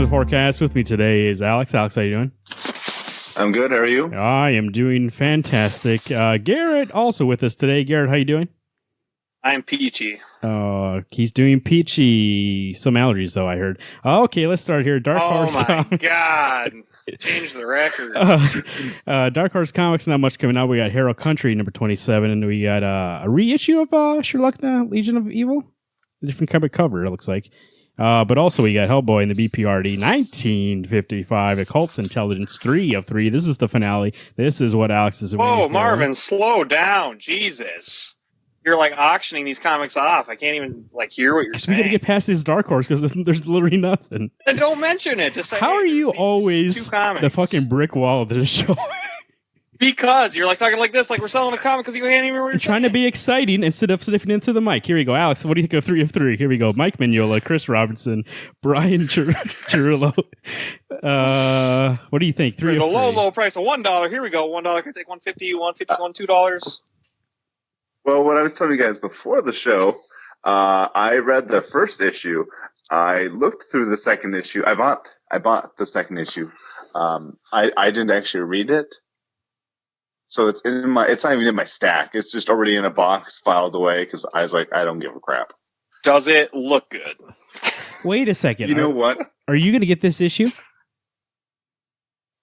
Weather forecast. With me today is Alex. Alex, how you doing? I'm good. How are you? I am doing fantastic. Garrett also with us today. Garrett, how you doing? I'm peachy. He's doing peachy. Some allergies, though, I heard. Okay, let's start here. Dark Horse Comics. Oh, my God. Change the record. Dark Horse Comics, not much coming out. We got Hero Country, number 27, and we got a reissue of Sherlock, the Legion of Evil. A different kind of cover, it looks like. But also we got Hellboy in the BPRD 1955, Occult Intelligence 3 of 3. This is the finale. This is what Alex is waiting for. Whoa, Marvin, slow down. Jesus. You're like auctioning these comics off. I can't even hear what you're saying. We got to get past this Dark Horse because there's literally nothing. And don't mention it. Just say, how are you always the fucking brick wall of this show? Because you're talking like this, like we're selling a comic because you can't even remember what you're trying to be exciting instead of sniffing into the mic. Here we go. Alex, what do you think of 3 of 3? Here we go. Mike Mignola, Chris Robinson, Brian Cirillo. What do you think? 3 of 3. Low price of $1. Here we go. $1 can take $1.50, $1.51, $2. Well, what I was telling you guys before the show, I read the first issue. I looked through the second issue. I bought the second issue. I didn't actually read it. So it's not even in my stack. It's just already in a box filed away because I was like, I don't give a crap. Does it look good? Wait a second. You know what? Are you going to get this issue?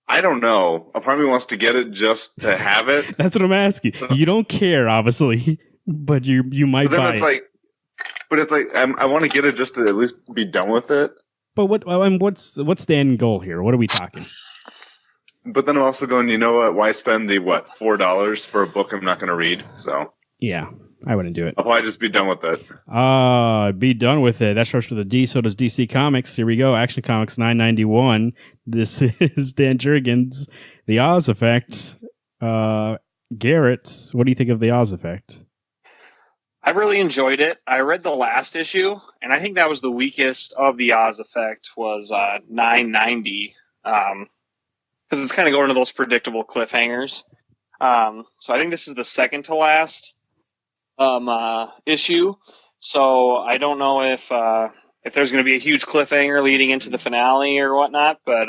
I don't know. A part of me wants to get it just to have it. That's what I'm asking. You don't care, obviously, but you might buy it. But it's like I want to get it just to at least be done with it. But what's the end goal here? What are we talking? But then I'm also going, you know what? Why spend the $4 for a book I'm not going to read? So yeah, I wouldn't do it. I'll probably just be done with it. Be done with it. That starts with a D. So does DC Comics. Here we go. Action Comics 991. This is Dan Jurgens. The Oz Effect. Garrett, what do you think of the Oz Effect? I really enjoyed it. I read the last issue, and I think that was the weakest of the Oz Effect. Was 990. Because it's kind of going to those predictable cliffhangers. So I think this is the second to last issue. So I don't know if there's going to be a huge cliffhanger leading into the finale or whatnot, but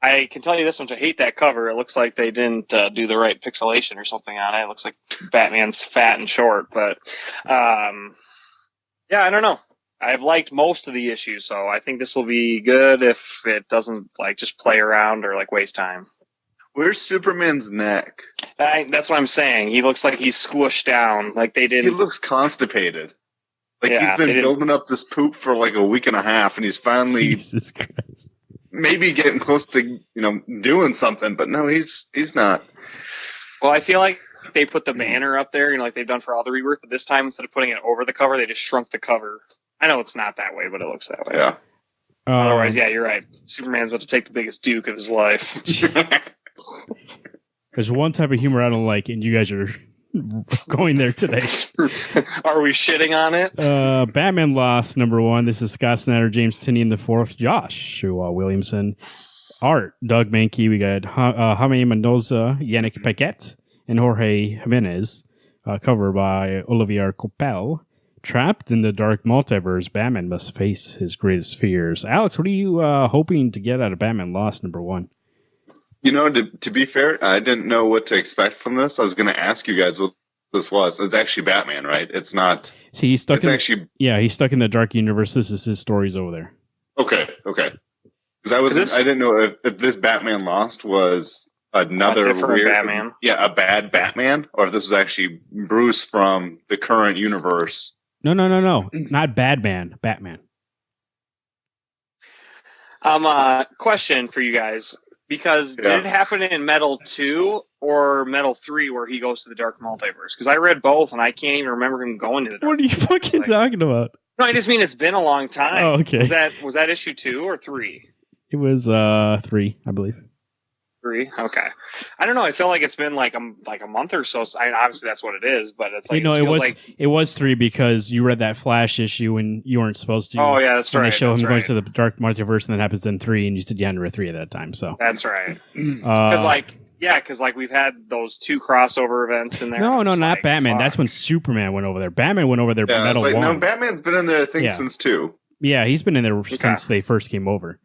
I can tell you this much: I hate that cover. It looks like they didn't do the right pixelation or something on it. It looks like Batman's fat and short, but yeah, I don't know. I've liked most of the issues, so I think this will be good if it doesn't just play around or waste time. Where's Superman's neck? That's what I'm saying. He looks like he's squished down. He looks constipated. He's been building up this poop for a week and a half, and he's finally Jesus Christ. Maybe getting close to doing something, but no, he's not. Well, I feel like they put the banner up there, like they've done for all the Rebirth, but this time instead of putting it over the cover, they just shrunk the cover. I know it's not that way, but it looks that way. Yeah. Otherwise, yeah, you're right. Superman's about to take the biggest duke of his life. There's one type of humor I don't like, and you guys are going there today. Are we shitting on it? Batman Lost, number 1. This is Scott Snyder, James Tynion IV, Josh Williamson. Art, Doug Mankey. We got Jaime Mendoza, Yannick Paquette, and Jorge Jimenez. Cover by Olivier Coppel. Trapped in the dark multiverse, Batman must face his greatest fears. Alex, what are you hoping to get out of Batman Lost, number 1? To be fair, I didn't know what to expect from this. I was going to ask you guys what this was. It's actually Batman, right? It's not. See, he's stuck he's stuck in the dark universe. This is his stories over there. Okay. Because I didn't know if this Batman Lost was another weird Batman. Yeah, a bad Batman, or if this was actually Bruce from the current universe. No. Not Batman. Question for you guys. Because did it happen in Metal 2 or Metal 3 where he goes to the Dark Multiverse? Because I read both and I can't even remember him going to the Dark What are you fucking talking about? No, I just mean it's been a long time. Oh, okay. Was that issue 2 or 3? It was 3, I believe. 3? Okay. I don't know. I feel like it's been like a month or so. Obviously, that's what it is, but it's it was 3 because you read that Flash issue when you weren't supposed to. Oh, yeah, that's right. They show him going to the Dark Multiverse, and that happens in 3, and you said you hadn't read 3 at that time. So that's right. Because we've had those 2 crossover events in there. No, not Batman. Fuck. That's when Superman went over there. Batman went over there. Yeah, Metal 1. No, Batman's been in there, I think, since 2. Yeah, he's been in there since they first came over.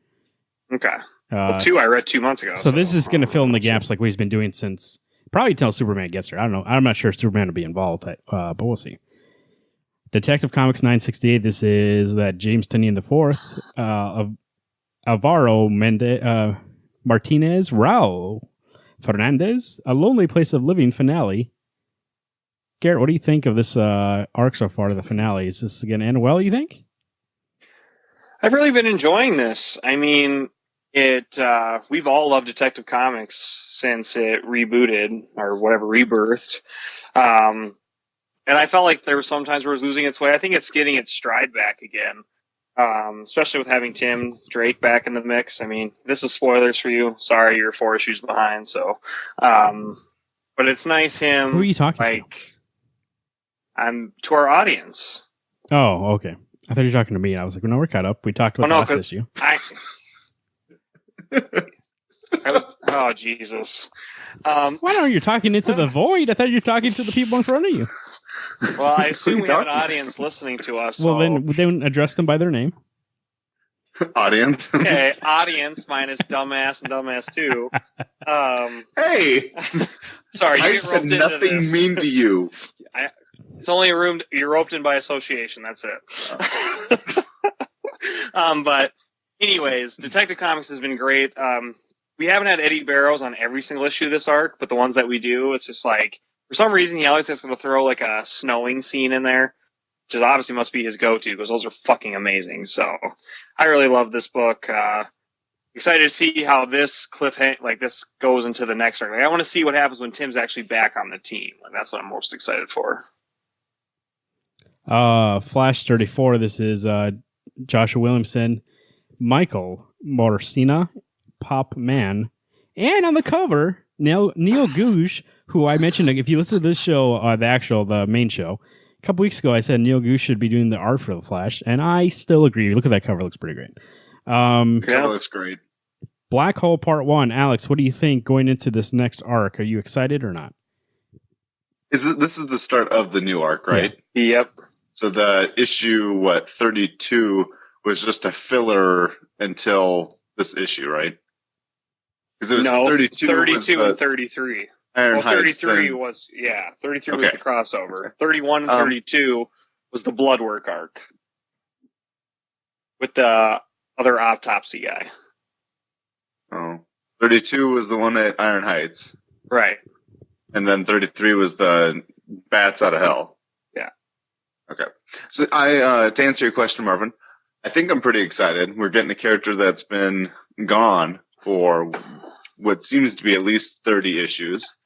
Okay. Well, 2 I read 2 months ago. So this is going to fill in the gaps like what he's been doing since probably till Superman gets there. I don't know. I'm not sure if Superman will be involved, but we'll see. Detective Comics 968. This is that James Tynion IV of Alvaro Martinez Raul Fernandez, A Lonely Place of Living finale. Garrett, what do you think of this arc so far to the finale? Is this going to end well, you think? I've really been enjoying this. I mean, we've all loved Detective Comics since it rebooted or whatever, rebirthed. And I felt like there were some times where it was losing its way. I think it's getting its stride back again, especially with having Tim Drake back in the mix. I mean, this is spoilers for you. Sorry, you're 4 issues behind. So, but it's nice him. Who are you talking to? I'm to our audience. Oh, okay. I thought you were talking to me. I was like, well, no, we're caught up. We talked about the last issue. Oh, Jesus. Why aren't you talking into the void? I thought you were talking to the people in front of you. Well, I assume we have an audience listening to us. Well, then address them by their name. Audience. Okay, audience minus dumbass and dumbass 2. Hey! Sorry, you I said nothing mean to you. It's only a room. You're roped in by association. That's it. But anyways, Detective Comics has been great. We haven't had Eddie Barrows on every single issue of this arc, but the ones that we do, it's just like, for some reason, he always has to throw like a snowing scene in there, which is obviously must be his go-to because those are fucking amazing. So I really love this book. Excited to see how this this goes into the next arc. Like, I want to see what happens when Tim's actually back on the team. Like, that's what I'm most excited for. Flash 34. This is Joshua Williamson, Michael Morcina, Pop Man, and on the cover, Neil Googe, who I mentioned, if you listen to this show, the main show, a couple weeks ago, I said Neil Googe should be doing the art for the Flash, and I still agree. Look at that cover; it looks pretty great. Cover looks great. Black Hole Part 1. Alex, what do you think going into this next arc? Are you excited or not? This is the start of the new arc, right? Yeah. Yep. So the issue, 32 was just a filler until this issue, right? Because it was 32 and 33. Iron Heights, 33 was, 33 was the crossover. 31 and 32 was the Bloodwork arc with the other autopsy guy. Oh. 32 was the one at Iron Heights. Right. And then 33 was the Bats Out of Hell. Yeah. Okay. So to answer your question, Marvin, I think I'm pretty excited. We're getting a character that's been gone for what seems to be at least 30 issues.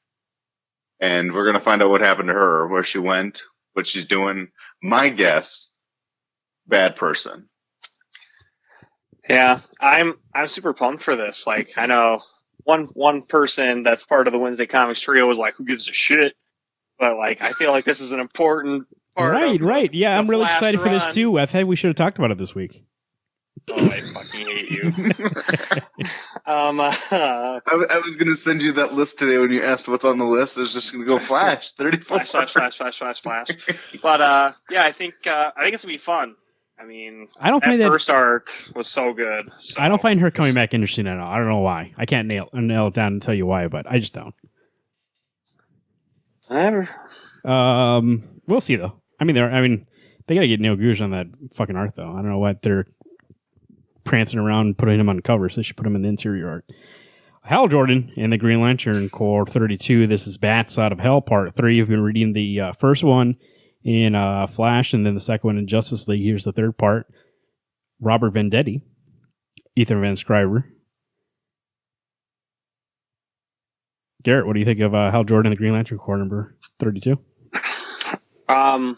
And we're going to find out what happened to her, where she went, what she's doing. My guess, bad person. Yeah, I'm super pumped for this. Like, I know one person that's part of the Wednesday Comics trio was like, who gives a shit? But like, I feel like this is an important part. Right. Yeah, I'm really excited for this run. too. I think we should have talked about it this week. Oh, I fucking hate you. I was going to send you that list today when you asked what's on the list. I was just going to go Flash 34. Flash. But yeah, I think it's gonna be fun. I mean, I don't find that first arc was so good. So. I don't find her coming back interesting at all. I don't know why. I can't nail it down and tell you why, but I just don't. We'll see though. I mean, they got to get Neil Googe on that fucking art though. I don't know what they're prancing around putting him on covers. They should put him in the interior art. Hal Jordan in the Green Lantern Corps 32. This is Bats Out of Hell Part 3. You've been reading the first one in Flash and then the second one in Justice League. Here's the third part. Robert Venditti, Ethan Van Sciver. Garrett, what do you think of Hal Jordan in the Green Lantern Corps number 32? I'm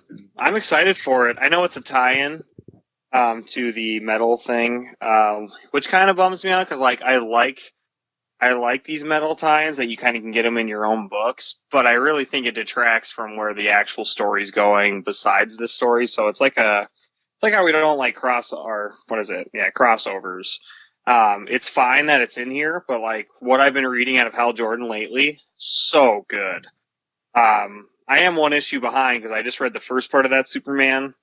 excited for it. I know it's a tie-in to the metal thing, which kind of bums me out because like I like these metal tie-ins that you kind of can get them in your own books, but I really think it detracts from where the actual story's going besides this story. So it's like how we don't like crossovers. It's fine that it's in here, but like what I've been reading out of Hal Jordan lately, so good. I am one issue behind because I just read the first part of that Superman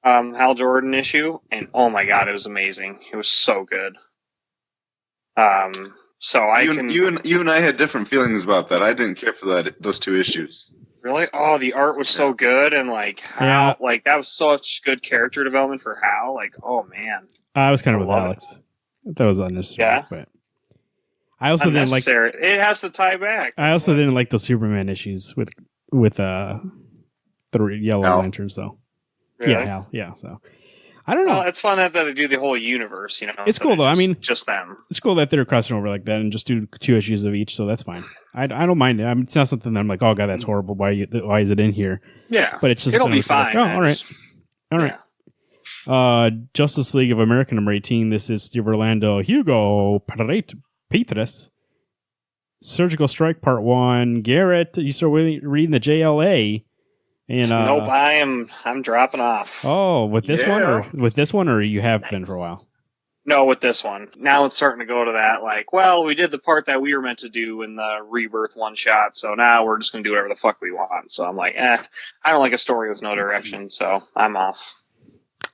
Hal Jordan issue, and oh my god, it was amazing. It was so good. You and I had different feelings about that. I didn't care for those 2 issues. Really? Oh, the art was so good, and that was such good character development for Hal. Like, oh man, I was kind of with Alex. That was unnecessary. Yeah, but I also didn't like. It has to tie back. I also didn't like the Superman issues with the Yellow Lanterns, though. Really? Yeah, Hal. Yeah, so I don't know. Well, it's fun that they do the whole universe. It's cool though. I mean, just them. It's cool that they're crossing over like that and just do 2 issues of each. So that's fine. I don't mind it. I mean, it's not something that I'm like, oh god, that's horrible. Why is it in here? Yeah, but it's just it'll be fine. Like, all right. Yeah. Justice League of America number 18. This is Steve Orlando, Hugo Petrus. Surgical Strike Part 1. Garrett, you start reading the JLA. And nope, I'm dropping off. Oh, with this one, or you have been for a while? No, with this one. Now it's starting to go to that, like, well, we did the part that we were meant to do in the Rebirth one shot, so now we're just going to do whatever the fuck we want. So I'm like, I don't like a story with no direction, so I'm off.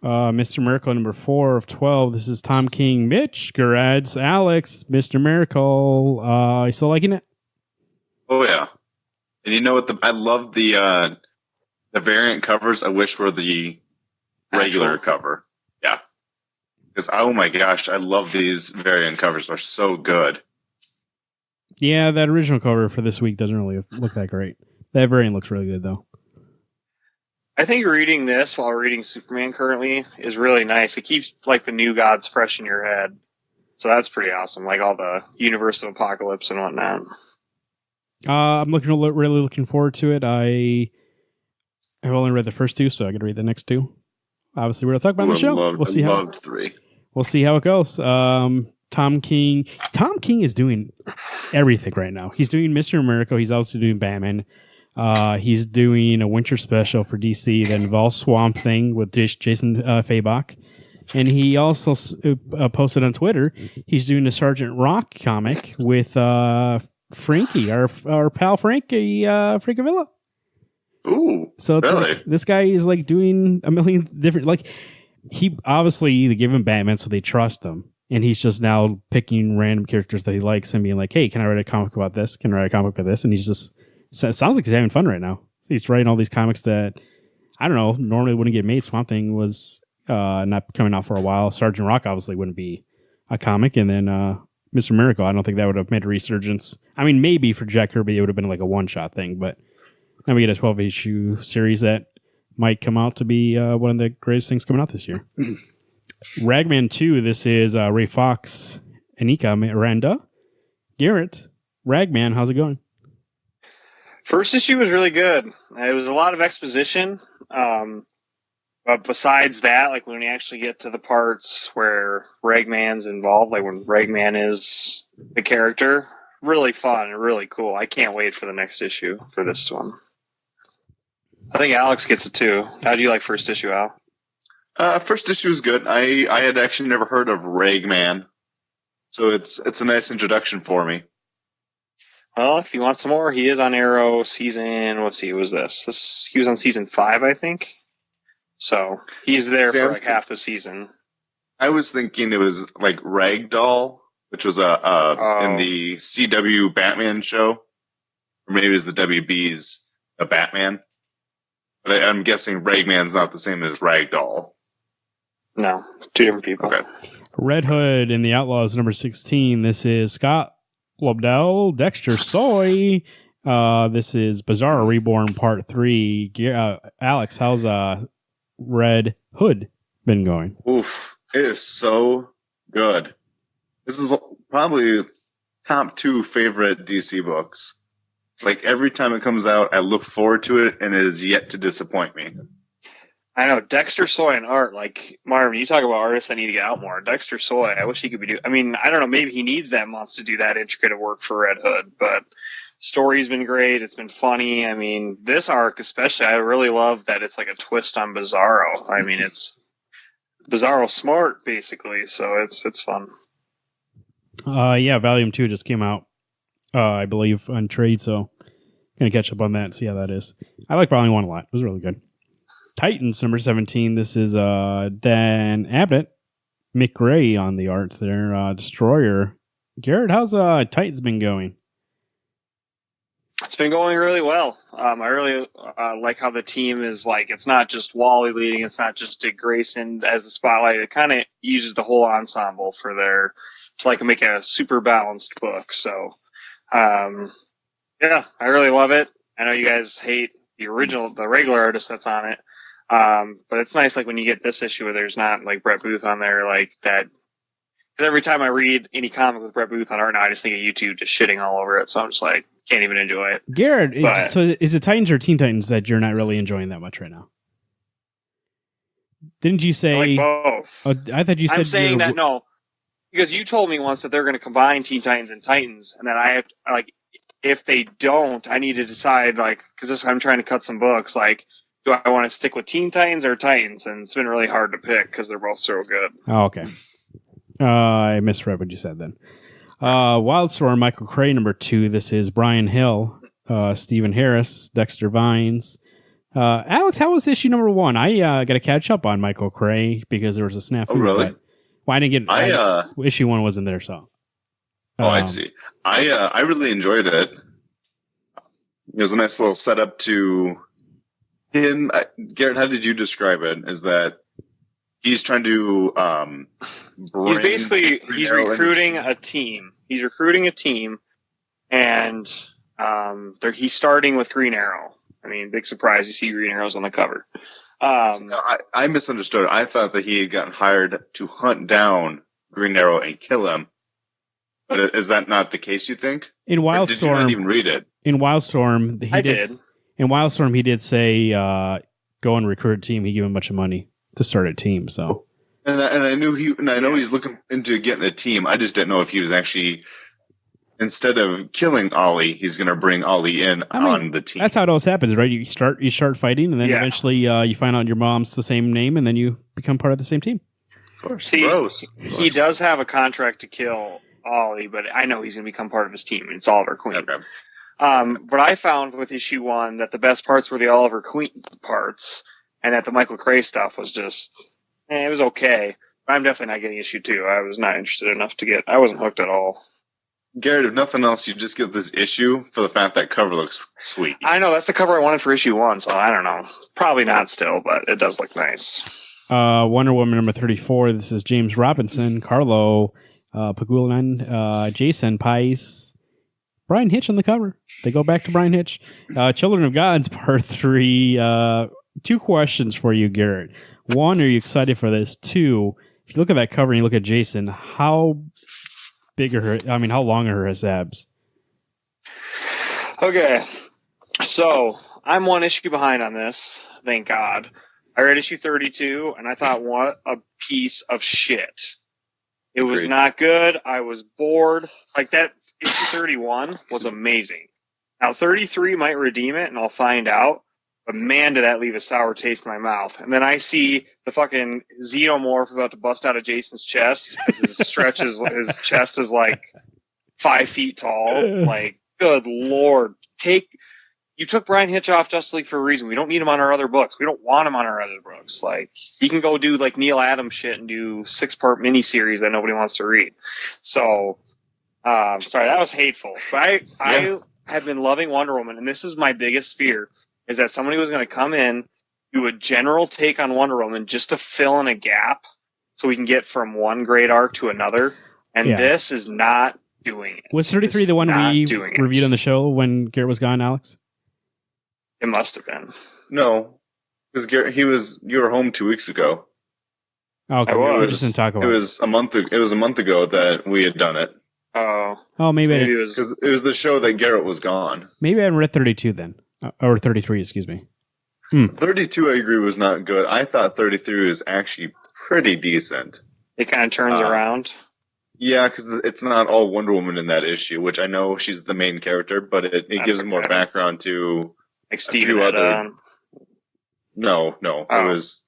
Mr. Miracle number 4 of 12. This is Tom King, Mitch, Garads, Alex, Mr. Miracle. You still liking it? Oh yeah. And you know what? I love the variant covers. I wish were the regular cover. Yeah. Because, oh my gosh, I love these variant covers. They're so good. Yeah, that original cover for this week doesn't really look that great. That variant looks really good, though. I think reading this while reading Superman currently is really nice. It keeps like the new gods fresh in your head. So that's pretty awesome. Like all the Universe of Apocalypse and whatnot. I'm really looking forward to it. I have only read the first 2, so I got to read the next 2. Obviously, we're going to talk about the show. We'll see how 3. We'll see how it goes. Tom King is doing everything right now. He's doing Mr. Miracle. He's also doing Batman. He's doing a winter special for DC that involves Swamp Thing with Jason Fabok. And he also posted on Twitter, he's doing a Sergeant Rock comic with Frankie, our pal Frankie Francavilla. Ooh, so it's really? Like, this guy is like doing a million different, like he obviously they give him Batman so they trust him. And he's just now picking random characters that he likes and being like, hey, can I write a comic about this? Can I write a comic about this? And he's just, it sounds like he's having fun right now. He's writing all these comics that, I don't know, normally wouldn't get made. Swamp Thing was not coming out for a while. Sergeant Rock obviously wouldn't be a comic. And then Mr. Miracle, I don't think that would have made a resurgence. I mean, maybe for Jack Kirby, it would have been like a one-shot thing. But now we get a 12-issue series that might come out to be one of the greatest things coming out this year. Ragman 2, this is Ray Fox, Anika Miranda. Garrett, Ragman, how's it going? First issue was really good. It was a lot of exposition. But besides that, like when we actually get to the parts where Ragman's involved, like when Ragman is the character, really fun and really cool. I can't wait for the next issue for this one. I think Alex gets it too. How'd you like first issue, Al? First issue was good. I had actually never heard of Ragman, so it's a nice introduction for me. Well, if you want some more, he is on Arrow season. Let's see, who was this? He was on season 5, I think. So he's there for like half the season. I was thinking it was like Ragdoll, which was in the CW Batman show, or maybe it was the WB's Batman. But I'm guessing Ragman's not the same as Ragdoll. No, two different people. Okay. Red Hood and the Outlaws number 16. This is Scott Lobdell, Dexter Soy. This is Bizarro Reborn Part 3. Alex, how's Red Hood been going? Oof, it is so good. This is probably top 2 favorite DC books. Like every time it comes out, I look forward to it, and it is yet to disappoint me. I know Dexter Soy and art. Like Marvin, you talk about artists that need to get out more. Dexter Soy, I wish he could be doing. I mean, I don't know. Maybe he needs that month to do that intricate of work for Red Hood, but story's been great. It's been funny. I mean, this arc especially, I really love that it's like a twist on Bizarro. I mean, it's Bizarro smart basically, so it's fun. Yeah, Volume 2 just came out, I believe, on trade, so gonna catch up on that and see how that is. I like Volume 1 a lot. It was really good. Titans number 17. This is Dan Abbott, Mick Ray on the art there. Destroyer. Garrett, how's Titans been going? It's been going really well. I really like how the team is like, it's not just Wally leading, it's not just Dick Grayson as the spotlight. It kind of uses the whole ensemble to like make a super balanced book. So, yeah, I really love it. I know you guys hate the regular artist that's on it. But it's nice, like, when you get this issue where there's not, like, Brett Booth on there, like, that. Because every time I read any comic with Brett Booth on art now, I just think of YouTube just shitting all over it. So I'm just like, can't even enjoy it. Garrett, so is it Titans or Teen Titans that you're not really enjoying that much right now? Didn't you say? I like both. Oh, I thought you said. I'm saying that, no. Because you told me once that they're going to combine Teen Titans and Titans. And then I have to, like, if they don't, I need to decide, like, because I'm trying to cut some books, like, do I want to stick with Teen Titans or Titans? And it's been really hard to pick because they're both so good. Oh, okay. I misread what you said then. Wildstorm, Michael Cray, number 2. This is Brian Hill, Stephen Harris, Dexter Vines. Alex, how was issue number 1? I got to catch up on Michael Cray because there was a snafu. Oh, really? Well, I didn't get. Issue 1 wasn't there, so. I see. I really enjoyed it. It was a nice little setup to him. Garrett, how did you describe it? Is that he's trying to he's recruiting a team. He's recruiting a team, and he's starting with Green Arrow. I mean, big surprise, you see Green Arrow's on the cover. I misunderstood. I thought that he had gotten hired to hunt down Green Arrow and kill him. But is that not the case, you think? In Wildstorm, did you not even read it? In Wildstorm, I did. In Wildstorm, he did say, go and recruit a team. He gave him a bunch of money to start a team. So, and I know he's looking into getting a team. I just didn't know if he was actually, instead of killing Ollie, he's going to bring Ollie in on the team. That's how it always happens, right? You start fighting, and then eventually you find out your mom's the same name, and then you become part of the same team. Of course. See, he does have a contract to kill Ollie, but I know he's going to become part of his team. It's Oliver Queen. Okay. But I found with issue 1 that the best parts were the Oliver Queen parts, and that the Michael Cray stuff was just, it was okay. But I'm definitely not getting issue 2. I was not interested enough I wasn't hooked at all. Garrett, if nothing else, you just get this issue for the fact that cover looks sweet. I know, that's the cover I wanted for issue 1, so I don't know. Probably not still, but it does look nice. Wonder Woman number 34. This is James Robinson, Carlo Pagulanan, Jason Pais, Brian Hitch on the cover. They go back to Brian Hitch. Children of Gods, part 3. 2 questions for you, Garrett. 1, are you excited for this? 2, if you look at that cover and you look at Jason, how long are his abs? Okay. So, I'm 1 issue behind on this. Thank God. I read issue 32, and I thought, what a piece of shit. It was not good. I was bored. Like, that issue 31 was amazing. Now, 33 might redeem it, and I'll find out. But man, did that leave a sour taste in my mouth. And then I see the fucking xenomorph about to bust out of Jason's chest because his chest is like 5 feet tall. Like, good Lord. You took Brian Hitch off Justice League for a reason. We don't need him on our other books. We don't want him on our other books. Like, he can go do like Neil Adams shit and do 6-part miniseries that nobody wants to read. So, sorry, that was hateful. But I have been loving Wonder Woman, and this is my biggest fear, is that somebody was going to come in, do a general take on Wonder Woman just to fill in a gap so we can get from one great arc to another. And this is not doing it. Was 33 the one we reviewed on the show when Garrett was gone, Alex? It must have been. No, because Garrett, you were home 2 weeks ago. Okay, we just didn't talk about it. It was a month ago that we had done it. Maybe it was because it was the show that Garrett was gone. Maybe I read 32 then, or 33, excuse me. 32, I agree, was not good. I thought 33 was actually pretty decent. It kind of turns around. Yeah, because it's not all Wonder Woman in that issue, which I know she's the main character, but it gives more background to like Steven other. No, it was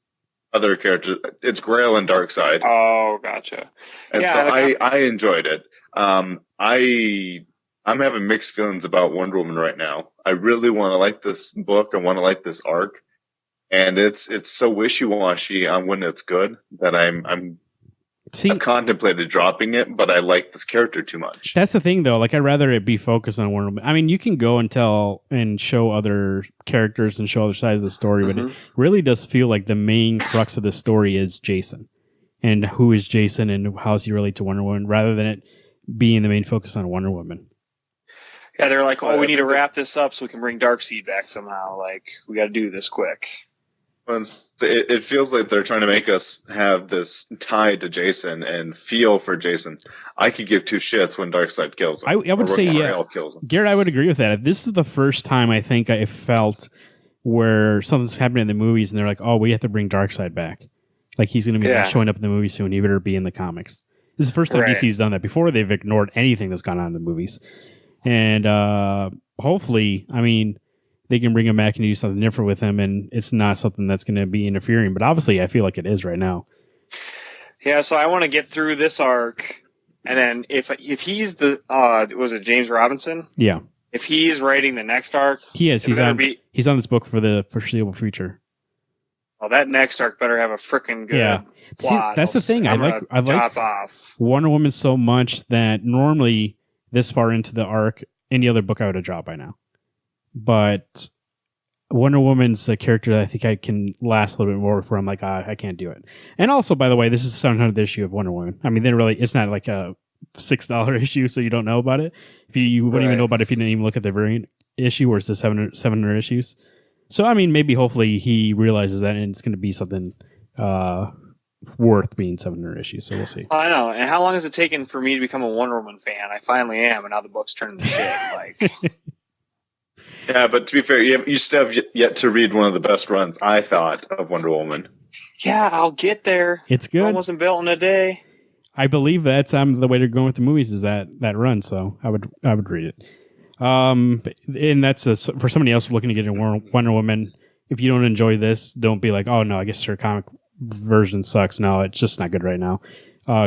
other characters. It's Grail and Darkseid. Oh, gotcha. And so I enjoyed it. I'm having mixed feelings about Wonder Woman right now. I really want to like this book. I want to like this arc. and it's so wishy-washy on when it's good that I've contemplated dropping it, but I like this character too much. That's the thing, though. Like, I'd rather it be focused on Wonder Woman. I mean, you can go and tell and show other characters and show other sides of the story, but it really does feel like the main crux of the story is Jason. And who is Jason and how does he relate to Wonder Woman, rather than it being the main focus on Wonder Woman. Yeah, they're like, we need to wrap this up so we can bring Darkseid back somehow. Like, we got to do this quick. It feels like they're trying to make us have this tie to Jason and feel for Jason. I could give two shits when Darkseid kills him. I would say, yeah. Garrett, I would agree with that. This is the first time I think I felt where something's happening in the movies and they're like, we have to bring Darkseid back. Like, he's going to be showing up in the movie soon. He better be in the comics. This is the first time DC's done that. Before, they've ignored anything that's gone on in the movies. And hopefully, I mean, they can bring him back and do something different with him, and it's not something that's going to be interfering. But obviously, I feel like it is right now. Yeah, so I want to get through this arc, and then if he's the was it James Robinson? Yeah. If he's writing the next arc, he is. He's on this book for the foreseeable future. Well, that next arc better have a freaking good plot. See, that's the thing. I like Wonder Woman so much that normally this far into the arc, any other book I would have dropped by now. But Wonder Woman's a character that I think I can last a little bit more before I'm like, I can't do it. And also, by the way, this is the 700th issue of Wonder Woman. I mean, it's not like a $6 issue, so you don't know about it. If you wouldn't even know about it if you didn't even look at the variant issue, where it's the 700 issues. So, I mean, maybe hopefully he realizes that and it's going to be something worth being 700 issues. So we'll see. I know. And how long has it taken for me to become a Wonder Woman fan? I finally am, and now the book's turning to shit. Like, yeah, but to be fair, you still have yet to read one of the best runs, I thought, of Wonder Woman. Yeah, I'll get there. It's good. It wasn't built in a day. I believe that's the way they're going with the movies is that run. So I would read it. And that's for somebody else looking to get a Wonder Woman. If you don't enjoy this, don't be like, oh no, I guess her comic version sucks. No, it's just not good right now.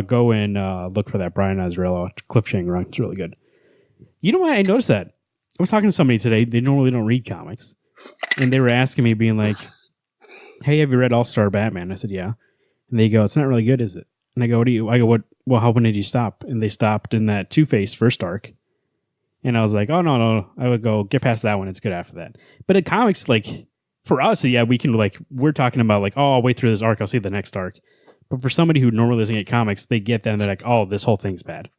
Go and look for that Brian Azzarello Cliffhanger run. It's really good. You know what? I noticed that. I was talking to somebody today. They normally don't read comics, and they were asking me, being like, "Hey, have you read All Star Batman?" I said, "Yeah." And they go, "It's not really good, is it?" And I go, "What? Well, how when did you stop?" And they stopped in that Two-Face first arc. And I was like, "Oh no!" I would go, "Get past that one. It's good after that." But in comics, like for us, yeah, we can we're talking about like, "Oh, I'll wait through this arc. I'll see the next arc." But for somebody who normally doesn't get comics, they get that and they're like, "Oh, this whole thing's bad.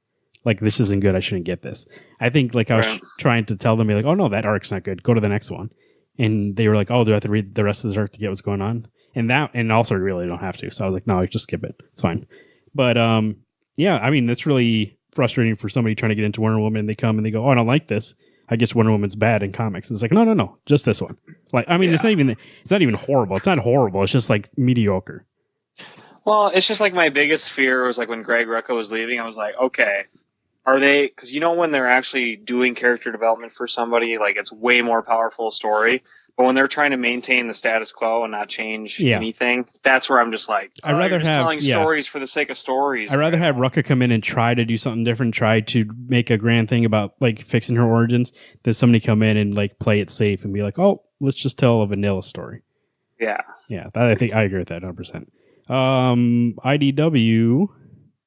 Like this isn't good. I shouldn't get this." I think I was trying to tell them, be like, "Oh no, that arc's not good. Go to the next one." And they were like, "Oh, do I have to read the rest of this arc to get what's going on?" And also really don't have to. So I was like, "No, just skip it. It's fine." But yeah, I mean, it's really frustrating for somebody trying to get into Wonder Woman and they come and they go, "Oh, I don't like this. I guess Wonder Woman's bad in comics." It's like, no, just this one. Like, I mean, it's not even horrible. It's not horrible. It's just like mediocre. Well, it's just like my biggest fear was like when Greg Rucka was leaving, I was like, okay, are they, because when they're actually doing character development for somebody, like it's way more powerful story. But when they're trying to maintain the status quo and not change anything, that's where I'm just like, I'd rather have telling stories for the sake of stories. I'd rather have Rucka come in and try to do something different, try to make a grand thing about like fixing her origins, than somebody come in and like play it safe and be like, oh, let's just tell a vanilla story. Yeah. Yeah, I think I agree with that 100%. IDW.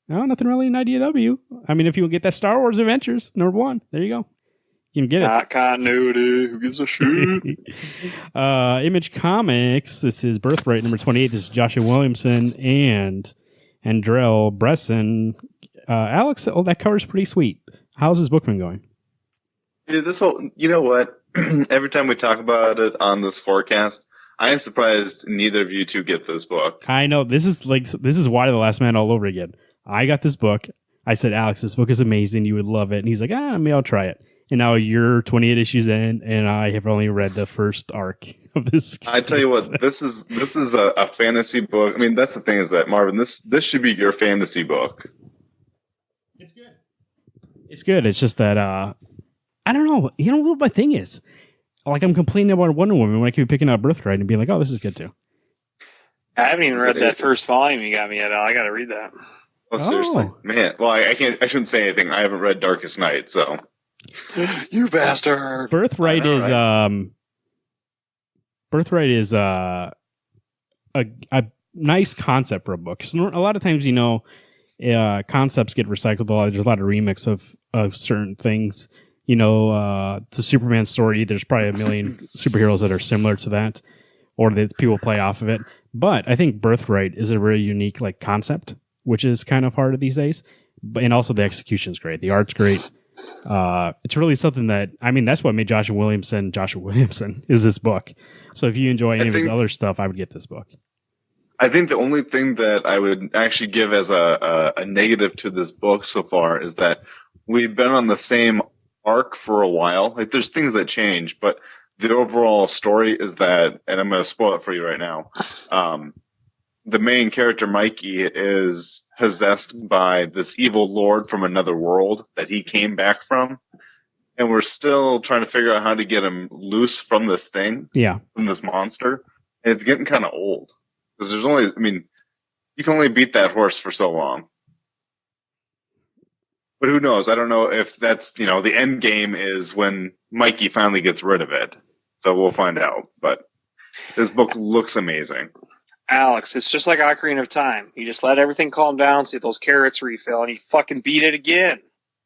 No, nothing really in IDW. I mean, if you get that Star Wars Adventures, #1, there you go. You can get it. Not continuity. Who gives a shit? Image Comics. This is Birthright #28. This is Joshua Williamson and Andrell Bresson. Alex, that cover's pretty sweet. How's this book been going? Dude, you know what? Every time we talk about it on this forecast, I am surprised neither of you two get this book. I know. This is Why the Last Man all over again. I got this book. I said, Alex, this book is amazing. You would love it. And he's like, maybe I'll try it. And now you're 28 issues in, and I have only read the first arc of this. I tell you what, this is a fantasy book. I mean, that's the thing is that, Marvin, this should be your fantasy book. It's good. It's good. It's just that, I don't know. You know what my thing is? Like, I'm complaining about Wonder Woman when I keep picking up Birthright and being like, oh, this is good too. I haven't even read that first volume you got me yet. I got to read that. Well, seriously, man. Well, I shouldn't say anything. I haven't read Darkest Night, so. You bastard. Birthright is a nice concept for a book. So a lot of times, concepts get recycled a lot. There's a lot of remix of certain things. The Superman story, there's probably a million superheroes that are similar to that, or that people play off of it. But I think Birthright is a very unique concept, which is kind of hard these days. And also the execution's great. The art's great. It's really something that, that's what made Joshua Williamson is this book. So if you enjoy any of his other stuff, I would get this book. I think the only thing that I would actually give as a negative to this book so far is that we've been on the same arc for a while. There's things that change, but the overall story is that, and I'm going to spoil it for you right now. The main character, Mikey, is possessed by this evil lord from another world that he came back from. And we're still trying to figure out how to get him loose from this thing. Yeah. From this monster. And it's getting kind of old. Because you can only beat that horse for so long. But who knows? I don't know if that's, the end game is when Mikey finally gets rid of it. So we'll find out. But this book looks amazing. Alex, it's just like Ocarina of Time. You just let everything calm down, see if those carrots refill, and you fucking beat it again.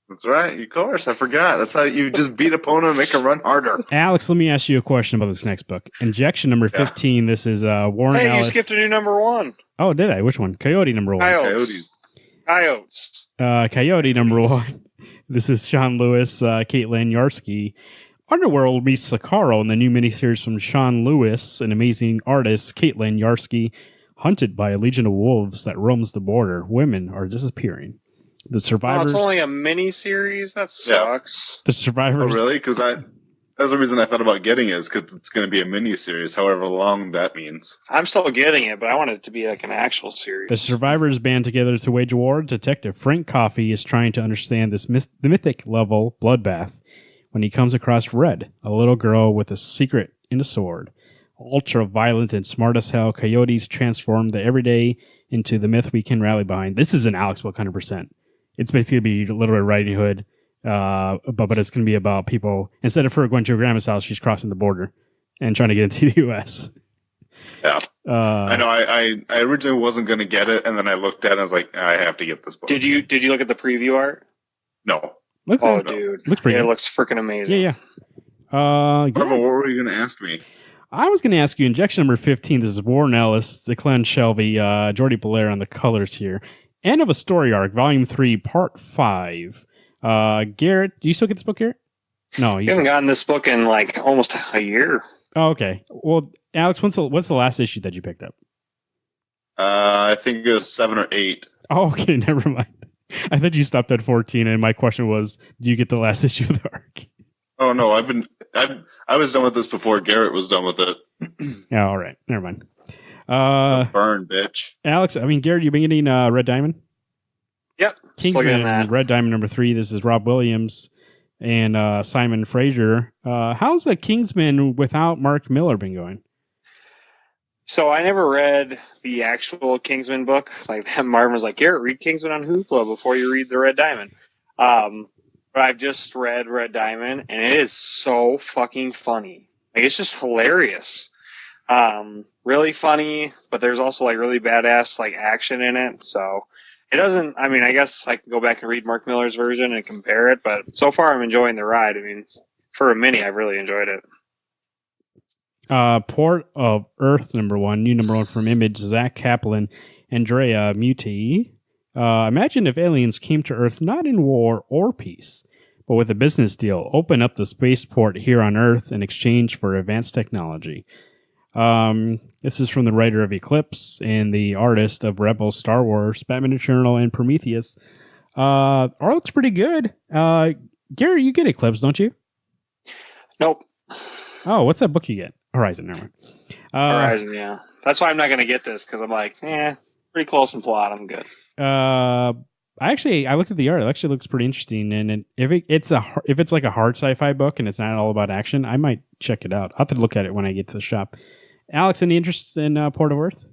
That's right. Of course. I forgot. That's how you just beat opponent and make them run harder. Alex, let me ask you a question about this next book. Injection number 15. This is Warren Ellis. Hey, you skipped a new number 1. Oh, did I? Which one? Coyote number 1. Coyotes. Coyote number 1. This is Sean Lewis, Caitlin Yarsky. Underworld meets Sakaro in the new miniseries from Sean Lewis, an amazing artist, Caitlin Yarsky. Hunted by a legion of wolves that roams the border, women are disappearing. The survivors. Oh, it's only a miniseries? That sucks. The survivors. Oh, really? Because that's the reason I thought about getting it, is because it's going to be a miniseries, however long that means. I'm still getting it, but I want it to be an actual series. The survivors band together to wage war. Detective Frank Coffey is trying to understand the mythic level bloodbath when he comes across Red, a little girl with a secret and a sword. Ultra violent and smart as hell, coyotes transform the everyday into the myth we can rally behind. This is an Alex book, 100%. It's basically going to be Little Red Riding Hood, but it's going to be about people. Instead of her going to her grandma's house, she's crossing the border and trying to get into the U.S. Yeah. I know. I originally wasn't going to get it, and then I looked at it and I was like, I have to get this book. Did you look at the preview art? No. Dude. Looks pretty good. It looks freaking amazing. Yeah. Marvel, what were you going to ask me? I was going to ask you, injection number 15, this is Warren Ellis, Declan Shelby, Jordi Belair on the colors here. End of a story arc, volume 3, part 5. Garrett, do you still get this book, Garrett? No. You haven't gotten this book in almost a year. Oh, okay. Well, Alex, what's the last issue that you picked up? I think it was 7 or 8. Oh, okay, never mind. I thought you stopped at 14, and my question was, do you get the last issue of the arc? Oh no, I was done with this before Garrett was done with it. Yeah, all right, never mind. Burn, bitch. Alex, Garrett, you been getting Red Diamond? Yep. Kingsman, Red Diamond number 3. This is Rob Williams and Simon Fraser. How's the Kingsman without Mark Miller been going? So I never read the actual Kingsman book. Martin was like, Garrett, read Kingsman on Hoopla before you read the Red Diamond. But I've just read Red Diamond, and it is so fucking funny. It's just hilarious. Really funny, but there's also really badass action in it. So it doesn't. I guess I can go back and read Mark Miller's version and compare it. But so far, I'm enjoying the ride. For a mini, I've really enjoyed it. Port of Earth number 1, new number 1 from Image, Zach Kaplan, Andrea Muti. Imagine if aliens came to Earth not in war or peace, but with a business deal. Open up the spaceport here on Earth in exchange for advanced technology. This is from the writer of Eclipse and the artist of Rebels, Star Wars, Batman Eternal, and Prometheus. Art looks pretty good. Gary, you get Eclipse, don't you? Nope. Oh, what's that book you get? Horizon, never mind. Horizon, yeah. That's why I'm not going to get this, because I'm pretty close in plot. I'm good. I looked at the art. It actually looks pretty interesting. And if it's like a hard sci-fi book and it's not all about action, I might check it out. I'll have to look at it when I get to the shop. Alex, any interest in Port of Earth?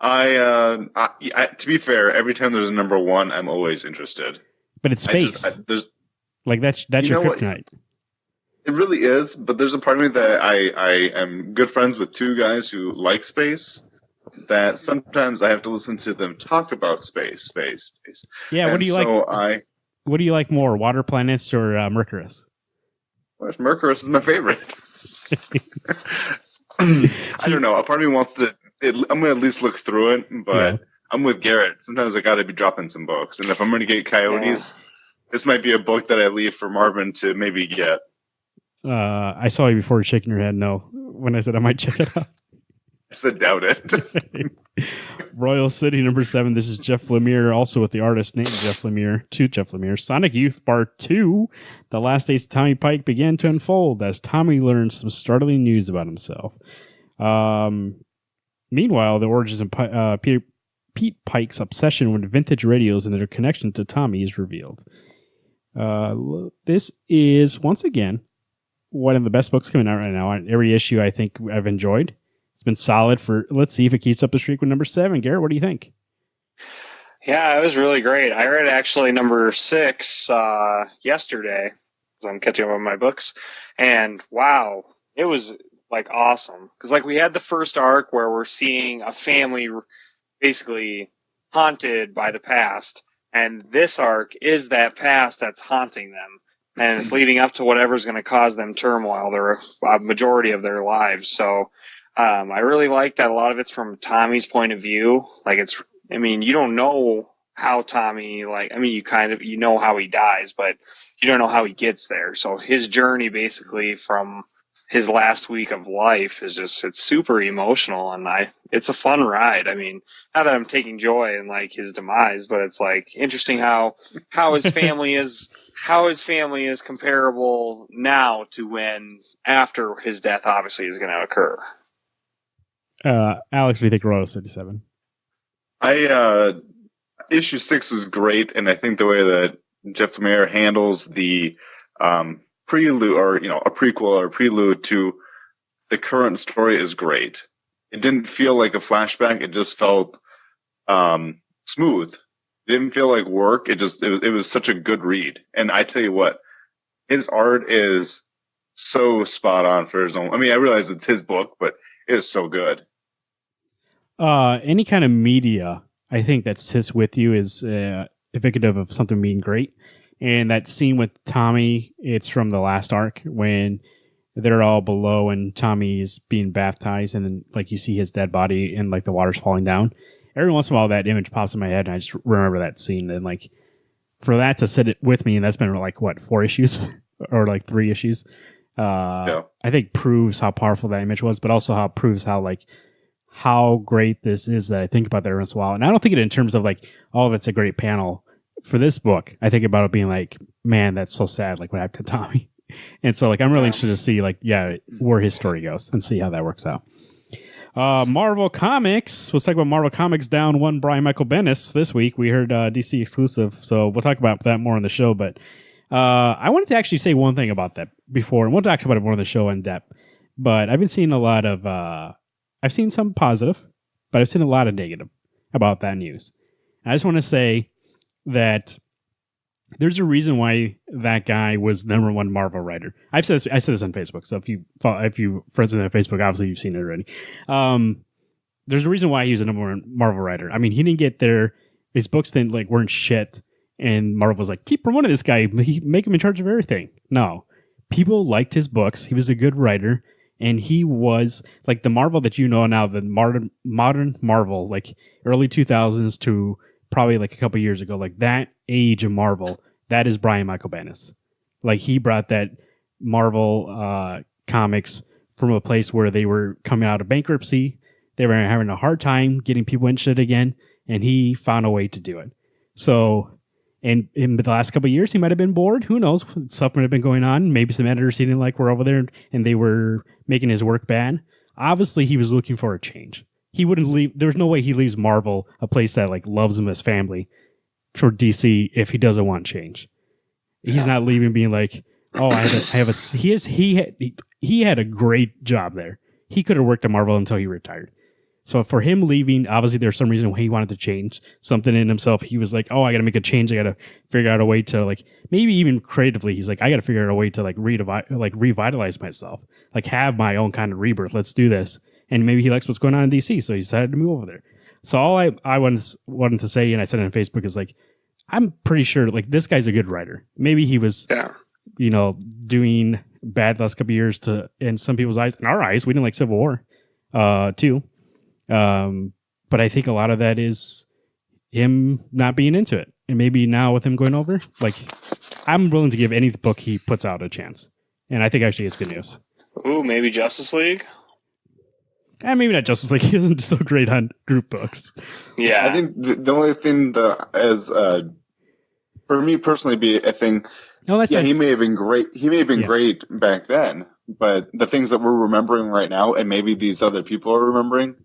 To be fair, every time there's a number 1, I'm always interested. But it's space. That's your kryptonite. It really is, but there's a part of me that I am good friends with 2 guys who like space, that sometimes I have to listen to them talk about space. Yeah, and what do you like? What do you like more, water planets or Mercurus? Well, Mercurus is my favorite. I don't know. A part of me wants to. I'm going to at least look through it, but I'm with Garrett. Sometimes I got to be dropping some books, and if I'm going to get Coyotes, this might be a book that I leave for Marvin to maybe get. I saw you before shaking your head no when I said I might check it out. I said doubt it. Royal City #7. This is Jeff Lemire, also with the artist named Jeff Lemire, to Jeff Lemire. Sonic Youth Part 2. The last days of Tommy Pike began to unfold as Tommy learns some startling news about himself. Meanwhile, the origins of Pete Pike's obsession with vintage radios and their connection to Tommy is revealed. This is, once again, one of the best books coming out right now. On every issue I think I've enjoyed. It's been solid for, let's see if it keeps up the streak with #7. Garrett, what do you think? Yeah, it was really great. I read actually #6 yesterday because I'm catching up on my books. And wow, it was like awesome. Because like we had the first arc where we're seeing a family basically haunted by the past. And this arc is that past that's haunting them. And it's leading up to whatever's going to cause them turmoil, a majority of their lives. So I really like that a lot of it's from Tommy's point of view. Like you don't know how Tommy, you know how he dies, but you don't know how he gets there. So his journey basically from his last week of life is it's super emotional, and it's a fun ride. I mean, not that I'm taking joy in like his demise, but it's like interesting how his family is comparable now to when after his death obviously is going to occur. Alex, what do you think of Royal City 7? Issue 6 was great, and I think the way that Jeff Lemire handles the prelude, or a prequel or prelude to the current story is great. It didn't feel like a flashback; it just felt smooth. It didn't feel like work. It was such a good read. And I tell you what, his art is so spot on for his own. I mean, I realize it's his book, but it is so good. Any kind of media, I think, that sits with you is evocative of something being great. And that scene with Tommy, it's from the last arc when they're all below and Tommy's being baptized, and then like you see his dead body and like the water's falling down. Every once in a while, that image pops in my head, and I just remember that scene. And like for that to sit with me, and that's been like 4 issues or like 3 issues. I think proves how powerful that image was, but also how it proves how great this is that I think about that every once in a while. And I don't think it in terms of like, oh, that's a great panel for this book. I think about it being like, man, that's so sad. Like what happened to Tommy. And so like, I'm really interested to see where his story goes and see how that works out. Marvel Comics. Let's talk about Marvel Comics down 1 Brian Michael Bendis this week. We heard DC exclusive. So we'll talk about that more on the show, but I wanted to actually say one thing about that before, and we'll talk about it more on the show in depth. But I've been seeing a lot of, I've seen some positive, but I've seen a lot of negative about that news. And I just want to say that there's a reason why that guy was #1 Marvel writer. I said this on Facebook, so if you friends with me on Facebook, obviously you've seen it already. There's a reason why he was a #1 Marvel writer. I mean, he didn't get there. His books weren't shit. And Marvel was like, keep promoting this guy. Make him in charge of everything. No. People liked his books. He was a good writer. And he was like the Marvel that you know now, the modern Marvel, like early 2000s to probably like a couple years ago, like that age of Marvel, that is Brian Michael Bendis. Like he brought that Marvel comics from a place where they were coming out of bankruptcy. They were having a hard time getting people interested again. And he found a way to do it. So... And in the last couple of years, he might have been bored. Who knows? Stuff might have been going on. Maybe some editors he didn't like were over there and they were making his work bad. Obviously, he was looking for a change. He wouldn't leave. There's no way he leaves Marvel, a place that like loves him as family, for DC if he doesn't want change. He's not leaving being like, oh, he had a great job there. He could have worked at Marvel until he retired. So for him leaving, obviously there's some reason why he wanted to change something in himself. He was like, oh, I got to make a change. I got to figure out a way to like, maybe even creatively, he's like, I got to figure out a way to like revitalize myself, like have my own kind of rebirth. Let's do this. and maybe he likes what's going on in DC, so he decided to move over there. So all I wanted to say, and I said it on Facebook, is like, I'm pretty sure like this guy's a good writer. Maybe he was, doing bad the last couple of years in some people's eyes, in our eyes, we didn't like Civil War, too. But I think a lot of that is him not being into it, and maybe now with him going over, like, I'm willing to give any book he puts out a chance, and I think actually it's good news. Ooh, maybe Justice League. And maybe not Justice League. He isn't so great on group books. Yeah, I think the only thing that as for me personally be a thing. He may have been great. He may have been great back then, but the things that we're remembering right now, and maybe these other people are remembering,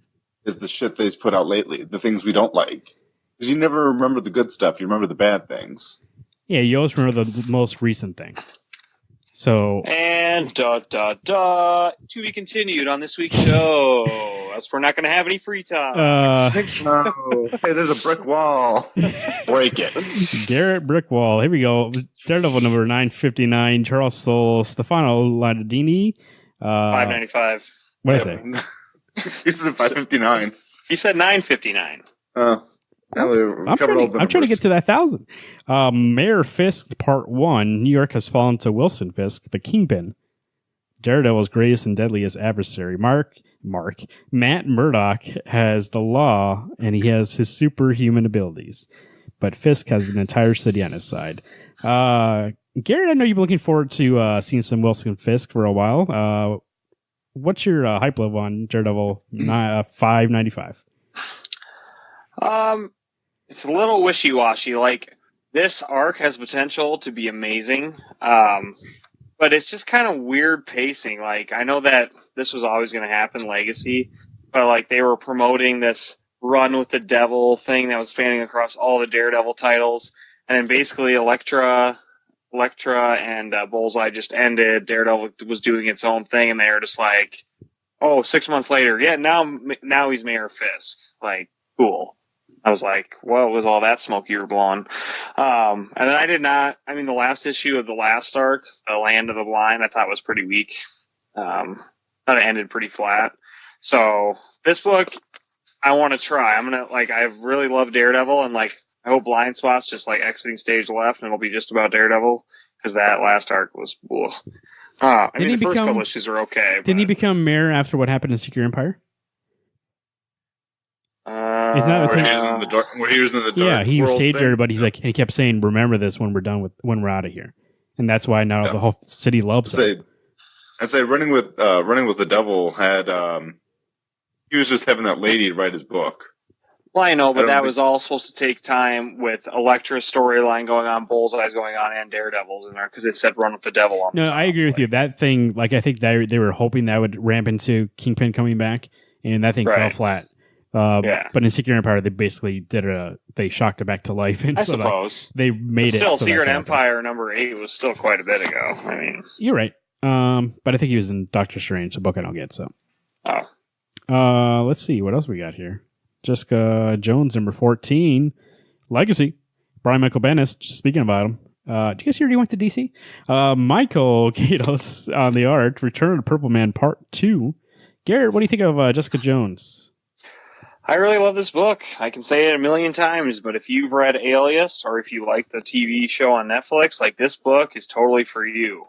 is the shit they've put out lately. The things we don't like, because you never remember the good stuff. You remember the bad things. Yeah, you always remember the most recent thing. So and to be continued on this week's show. As we're not going to have any free time. No. Hey, there's a brick wall. Break it. Garrett Brickwall. Here we go. Daredevil number 959. Charles Soule. Stefano Ladini. 595. What did I say? He said 559. He said 959. I'm trying to get to that 1,000. Mayor Fisk, Part 1. New York has fallen to Wilson Fisk, the Kingpin. Daredevil's greatest and deadliest adversary. Matt Murdock has the law, and he has his superhuman abilities. But Fisk has an entire city on his side. Garrett, I know you've been looking forward to seeing some Wilson Fisk for a while. What's your hype level on Daredevil 595? It's a little wishy-washy. Like, this arc has potential to be amazing, but it's just kind of weird pacing. Like, I know that this was always going to happen, Legacy, but like they were promoting this Run with the Devil thing that was spanning across all the Daredevil titles, and then basically Elektra and Bullseye just ended. Daredevil was doing its own thing, and they were just like, oh, 6 months later, now he's Mayor Fisk. Like, cool. I was like, what was all that smoke you were blowing? And then the last issue of the last arc, The Land of the Blind, I thought was pretty weak. Thought it ended pretty flat. So this book, I want to try. I really love Daredevil, and like, I hope Blind Spot's just like exiting stage left, and it'll be just about Daredevil, because that last arc was, the first couple issues are okay. Didn't he become mayor after what happened in Secret Empire? Where he was in the dark. Yeah, he saved everybody. He's like, he kept saying, "Remember this when we're out of here," and that's why now the whole city loves him. I say, running with the devil had he was just having that lady write his book. Well, I know, but that was all supposed to take time with Elektra's storyline going on, Bullseye's going on, and Daredevil's in there, because it said Run with the Devil on. No, I agree with you. That thing, like, I think they were hoping that would ramp into Kingpin coming back, and that thing fell flat. But in Secret Empire, they basically they shocked it back to life. And I suppose. They made it. Still, Secret Empire number 8 was still quite a bit ago. I mean, you're right. But I think he was in Doctor Strange, a book I don't get. So, let's see what else we got here. Jessica Jones, number 14, Legacy. Brian Michael Bendis. Just speaking about him. Did you guys hear he went to DC? Michael Gatos on the art. Return of Purple Man Part 2. Garrett, what do you think of Jessica Jones? I really love this book. I can say it a million times, but if you've read Alias, or if you like the TV show on Netflix, like, this book is totally for you.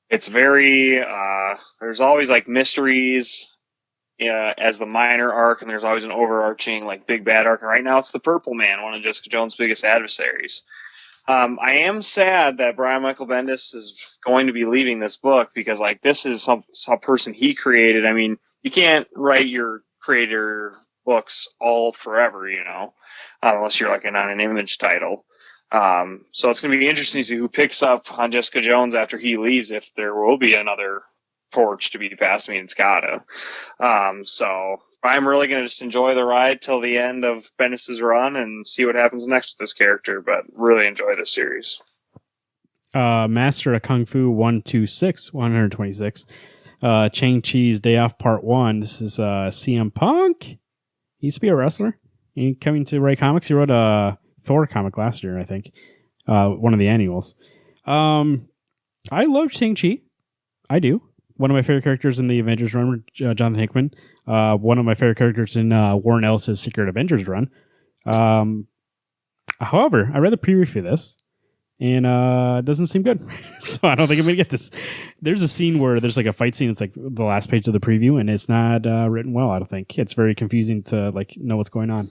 It's very, there's always like mysteries as the minor arc, and there's always an overarching like big bad arc. And right now it's the Purple Man, one of Jessica Jones' biggest adversaries. I am sad that Brian Michael Bendis is going to be leaving this book, because like, this is some person he created. I mean, you can't write your creator books all forever, unless you're like on an image title. So it's going to be interesting to see who picks up on Jessica Jones after he leaves, if there will be another torch to be passed. I mean, it's gotta. So I'm really going to just enjoy the ride till the end of Bendis' run and see what happens next with this character, but really enjoy this series. Master of Kung Fu 126. Chang-Chi's Day Off Part 1. This is CM Punk. He used to be a wrestler. He coming to write comics. He wrote a Thor comic last year, I think. One of the annuals. I love Shang-Chi. I do. one of my favorite characters in the Avengers run, Jonathan Hickman. One of my favorite characters in Warren Ellis's Secret Avengers run. However, I read the preview for this, and it doesn't seem good. So I don't think I'm going to get this. There's a scene where there's like a fight scene. It's like the last page of the preview, and it's not written well, I don't think. It's very confusing to like know what's going on.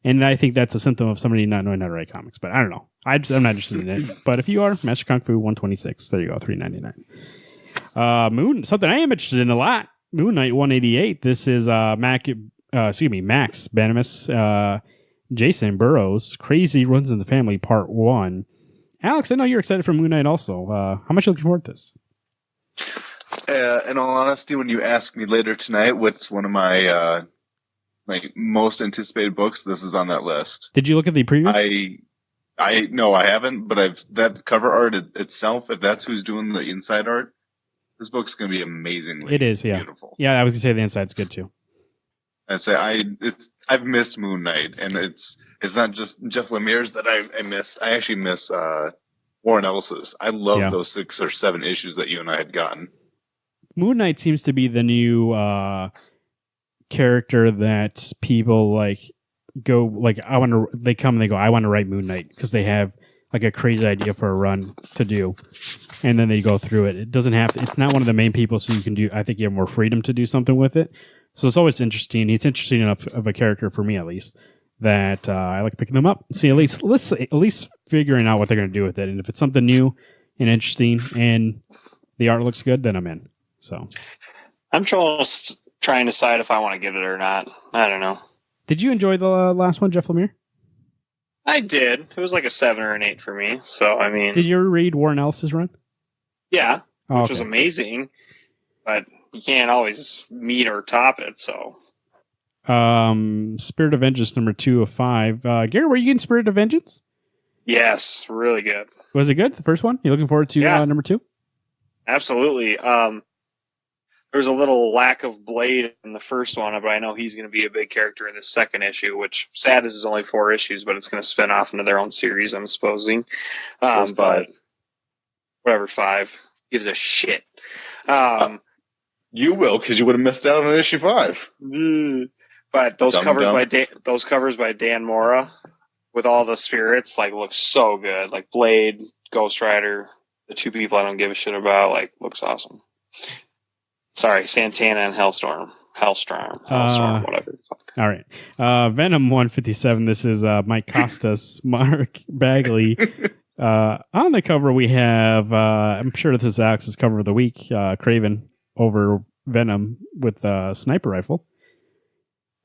And I think that's a symptom of somebody not knowing how to write comics. But I don't know. I'm not interested in it. But if you are, Master Kung Fu 126. There you go, $3.99. Moon, something I am interested in a lot. Moon Knight 188. This is Max Banimus, Jason Burrows, Crazy Runs in the Family Part 1. Alex, I know you're excited for Moon Knight also. How much are you looking forward to this? In all honesty, when you ask me later tonight what's one of my most anticipated books, this is on that list. Did you look at the preview? No, I haven't, but that cover art itself, if that's who's doing the inside art, this book's going to be amazingly beautiful. Yeah, I was going to say the inside's good too. I'd say I've missed Moon Knight, and it's not just Jeff Lemire's that I miss. I actually miss Warren Ellis's. I love those 6 or 7 issues that you and I had gotten. Moon Knight seems to be the new character that people they come and they go, I want to write Moon Knight, because they have like a crazy idea for a run to do, and then they go through it. It doesn't have to, it's not one of the main people, so you can do, I think you have more freedom to do something with it. So it's always interesting. He's interesting enough of a character for me, at least, that I like picking them up. See, at least figuring out what they're going to do with it. And if it's something new and interesting and the art looks good, then I'm in. So I'm just trying to decide if I want to get it or not. I don't know. Did you enjoy the last one, Jeff Lemire? I did. It was like a 7 or an 8 for me. So, I mean... Did you ever read Warren Ellis's run? Yeah, which was amazing. But you can't always meet or top it, so... Spirit of Vengeance number 2 of 5. Gary, were you getting Spirit of Vengeance? Yes, really good. Was it good, the first one? You looking forward to number 2? Absolutely. There was a little lack of Blade in the first one, but I know he's going to be a big character in the second issue, which, sad is only 4 issues, but it's going to spin off into their own series, I'm supposing. That's 5. Whatever, 5. Gives a shit. You will, because you would have missed out on issue 5. But those covers by Dan Mora with all the spirits look so good. Like Blade, Ghost Rider, the 2 people I don't give a shit about, looks awesome. Sorry, Santana and Hellstorm, whatever. All right. Venom 157. This is Mike Costas, Mark Bagley. On the cover, we have, I'm sure this is Alex's cover of the week, Craven over Venom with a sniper rifle.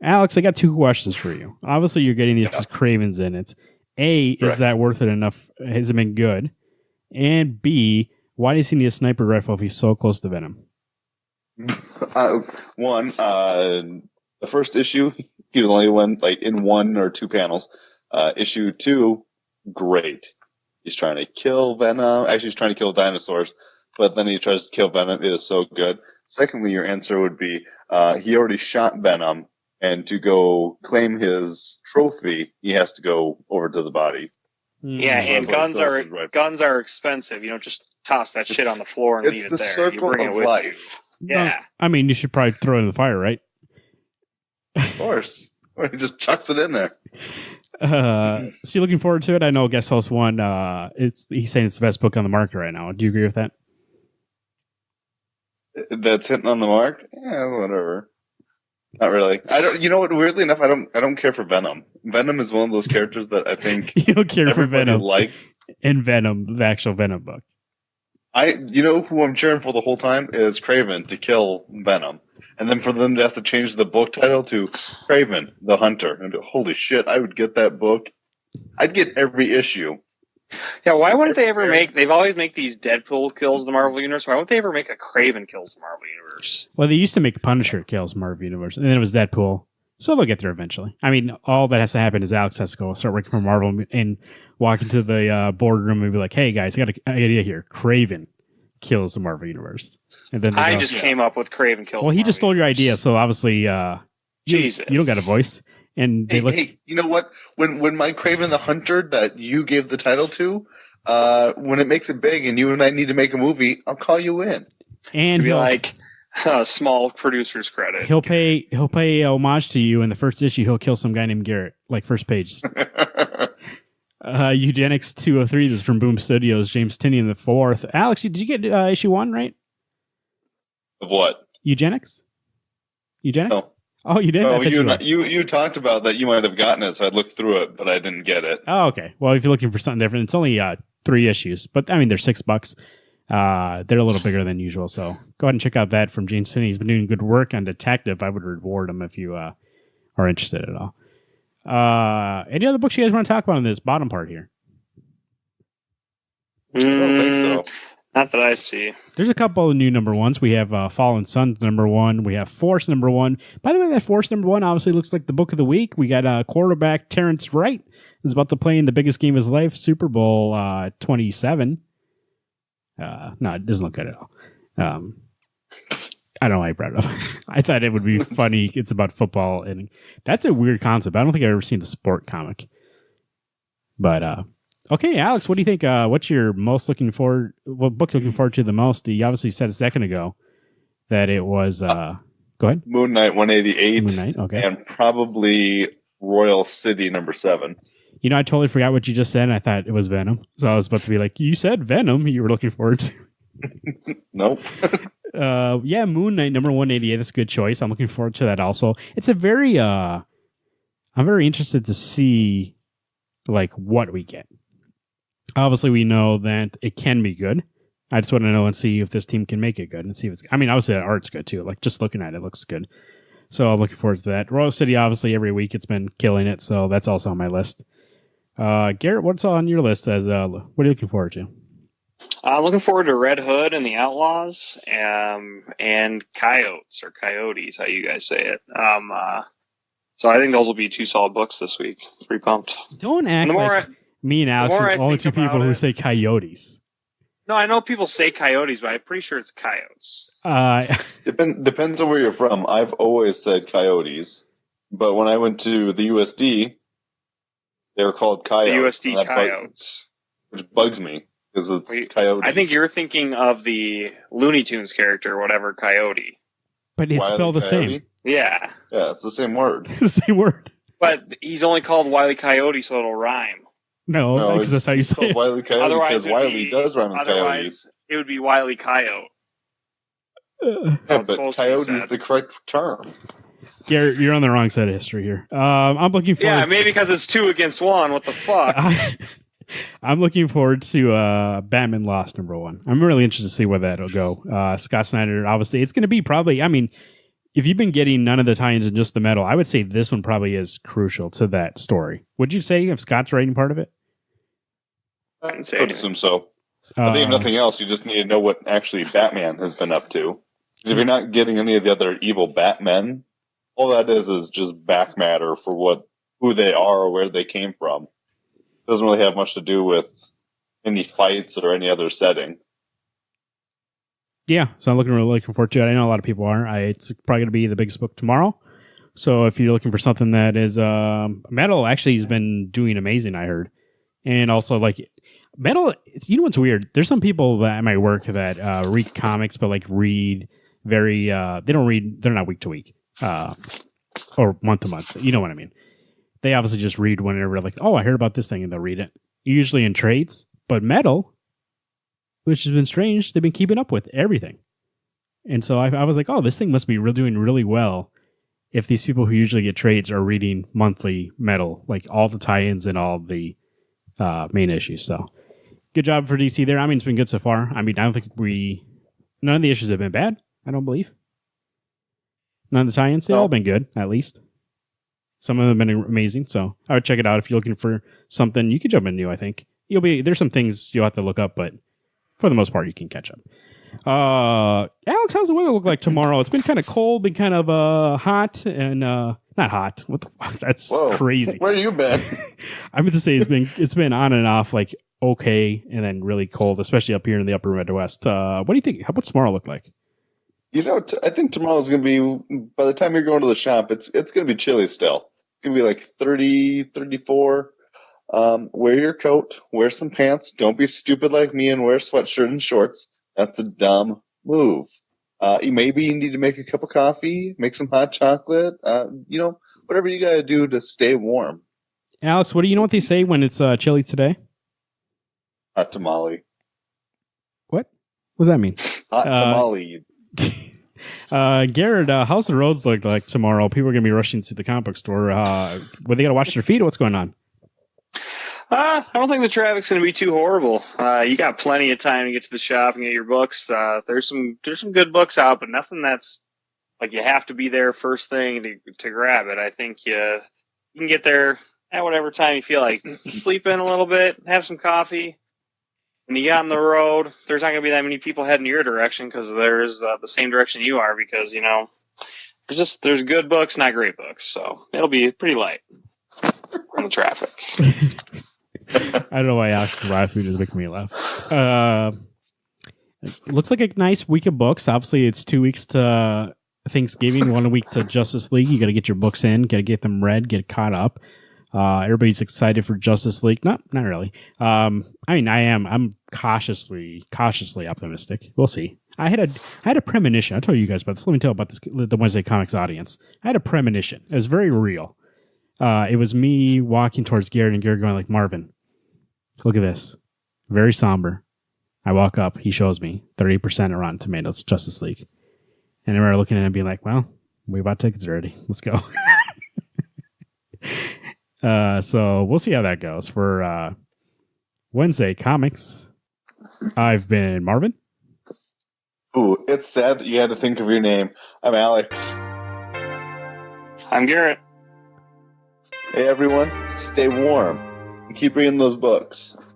Alex, I got 2 questions for you. Obviously, you're getting these because Craven's in it. A, is that worth it enough? Has it been good? And B, why does he need a sniper rifle if he's so close to Venom? One, the first issue, he was only in 1 or 2 panels. Issue 2, great. He's trying to kill Venom. Actually, he's trying to kill dinosaurs, but then he tries to kill Venom. It is so good. Secondly, your answer would be, he already shot Venom, and to go claim his trophy, he has to go over to the body. Yeah, and guns are expensive. You don't just toss that shit on the floor and leave it there. It's the circle of life. Yeah. I mean, you should probably throw it in the fire, right? Of course. Or he just chucks it in there. So you're looking forward to it? I know Guest Host 1, he's saying it's the best book on the market right now. Do you agree with that? That's hitting on the mark? Yeah, whatever. Not really. I don't. You know what? Weirdly enough, I don't care for Venom. Venom is one of those characters that I think you don't care for Venom. Likes. In Venom, the actual Venom book. You know who I'm cheering for the whole time is Kraven to kill Venom, and then for them to have to change the book title to Kraven the Hunter. And holy shit, I would get that book. I'd get every issue. Yeah, why wouldn't they ever they've always make these Deadpool kills the Marvel Universe. Why won't they ever make a Kraven kills the Marvel Universe? Well, they used to make Punisher kills Marvel Universe, and then it was Deadpool. So they'll get there eventually. I mean, all that has to happen is Alex has to go start working for Marvel and walk into the boardroom and be like, hey guys, I got an idea here. Kraven kills the Marvel Universe. And then I just came up with Kraven kills. Well, he just stole your idea, so obviously Jesus. You don't got a voice. And they hey, you know what? When my Kraven the Hunter that you gave the title to, when it makes it big and you and I need to make a movie, I'll call you in. And be like, small producer's credit. He'll pay homage to you in the first issue. He'll kill some guy named Garrett, like first page. Eugenics 203. This is from Boom Studios. James Tinian the fourth. Alex, did you get issue 1 right? Of what? Eugenics. No. Oh, you did? Oh, you talked about that. You might have gotten it, so I looked through it, but I didn't get it. Oh, okay. Well, if you're looking for something different, it's only 3 issues, but I mean they're $6. They're a little bigger than usual, so go ahead and check out that from James Tinian. He's been doing good work on Detective. I would reward him if you are interested at all. Any other books you guys want to talk about in this bottom part here? I don't think so. Not that I see. There's a couple of new number ones. We have Fallen Sons number 1. We have Force number 1. By the way, that Force number 1 obviously looks like the book of the week. We got quarterback Terrence Wright is about to play in the biggest game of his life, Super Bowl 27. No, it doesn't look good at all. I don't know why I brought it up. I thought it would be funny. It's about football, and that's a weird concept. I don't think I've ever seen the sport comic. But okay, Alex, what do you think? What's your most looking forward? What book looking forward to the most? You obviously said a second ago that it was. Go ahead. Moon Knight 188. Moon Knight, okay, and probably Royal City number 7. You know, I totally forgot what you just said. And I thought it was Venom, so I was about to be like, "You said Venom. You were looking forward to." Nope. Yeah, Moon Knight number 188. That's a good choice. I'm looking forward to that also. It's a very. I'm very interested to see like what we get. Obviously, we know that it can be good. I just want to know and see if this team can make it good and see if it's. I mean, obviously, that art's good too. Like just looking at it, looks good. So I'm looking forward to that. Royal City, obviously, every week it's been killing it. So that's also on my list. Garrett, what's on your list? As what are you looking forward to? I'm looking forward to Red Hood and the Outlaws, and Coyotes or Coyotes, how you guys say it. So I think those will be 2 solid books this week. Pretty pumped. Don't act like me and Alex are the only 2 people who say Coyotes. No, I know people say Coyotes, but I'm pretty sure it's Coyotes. Depends on where you're from. I've always said Coyotes, but when I went to the USD, they were called Coyotes. The USD Coyotes. Which bugs me. Because it's Coyotes. I think you're thinking of the Looney Tunes character, whatever, Coyote. But it's Wile E. spelled the Coyote? same. Yeah. Yeah, it's the same word. It's the same word. But he's only called Wile E. Coyote, so it'll rhyme. No, because that's how you say it. Wile E. Coyote because Wile E. does rhyme with Coyote. Otherwise, it would be Wile E. Coyote. Yeah, but Coyote is the correct term. Garrett, you're on the wrong side of history here. I'm looking forward. Yeah, maybe because it's 2 against 1. What the fuck? I'm looking forward to Batman Lost number 1. I'm really interested to see where that'll go. Scott Snyder, obviously, it's going to be probably. I mean, if you've been getting none of the tie-ins and just the metal, I would say this one probably is crucial to that story. Would you say if Scott's writing part of it? I would assume so. I think if nothing else, you just need to know what actually Batman has been up to. Because if you're not getting any of the other evil Batmen, all that is just back matter for who they are or where they came from. It doesn't really have much to do with any fights or any other setting. Yeah, so I'm really looking forward to it. I know a lot of people are. It's probably going to be the biggest book tomorrow. So if you're looking for something that is metal, actually has been doing amazing, I heard. And also like metal, you know what's weird? There's some people that at my work that read comics, but like read very, they don't read, they're not week to week or month to month. You know what I mean? They obviously just read whenever like, oh, I heard about this thing and they'll read it. Usually in trades, but metal, which has been strange, they've been keeping up with everything. And so I was like, oh, this thing must be doing really well if these people who usually get trades are reading monthly metal, like all the tie-ins and all the main issues. So good job for DC there. I mean, it's been good so far. I mean, I don't think none of the issues have been bad, I don't believe. None of the tie-ins, they've all been good, at least. Some of them have been amazing, so I would check it out if you're looking for something. You could jump in new, I think. There's some things you'll have to look up, but for the most part, you can catch up. Alex, how's the weather look like tomorrow? It's been kind of cold, been kind of hot, and not hot. What the fuck? That's crazy. Where you been? I meant to say it's been on and off, like okay, and then really cold, especially up here in the upper Midwest. What do you think? What's tomorrow look like? You know, I think tomorrow's going to be, by the time you're going to the shop, it's going to be chilly still. It's going to be like 30, 34. Wear your coat, wear some pants. Don't be stupid like me and wear a sweatshirt and shorts. That's a dumb move. Maybe you need to make a cup of coffee, make some hot chocolate, whatever you got to do to stay warm. Alex, you know what they say when it's chilly today? Hot tamale. What does that mean? Hot tamale. Garrett, how's the roads look like tomorrow? People are going to be rushing to the comic book store. They got to watch their feet? What's going on? I don't think the traffic's going to be too horrible. You got plenty of time to get to the shop and get your books. There's some good books out, but nothing that's like you have to be there first thing to grab it. I think you can get there at whatever time you feel like. Sleep in a little bit, have some coffee. When you get on the road, there's not going to be that many people heading your direction because there's the same direction you are because, there's good books, not great books. So it'll be pretty light on the traffic. I don't know why Alex is laughing. It's making me laugh. Looks like a nice week of books. Obviously, it's 2 weeks to Thanksgiving, 1 week to Justice League. You got to get your books in, got to get them read, get caught up. Everybody's excited for Justice League. Not really. I'm cautiously optimistic. We'll see. I had a premonition. I told you guys about this. Let me tell you about this. The Wednesday Comics audience. I had a premonition. It was very real. It was me walking towards Garrett and Garrett going like, Marvin, look at this. Very somber. I walk up. He shows me 30% of Rotten Tomatoes, Justice League. And I remember looking at it and being like, well, we bought tickets already. Let's go. So we'll see how that goes for Wednesday Comics. I've been Marvin. Ooh, it's sad that you had to think of your name. I'm Alex. I'm Garrett. Hey, everyone. Stay warm and keep reading those books.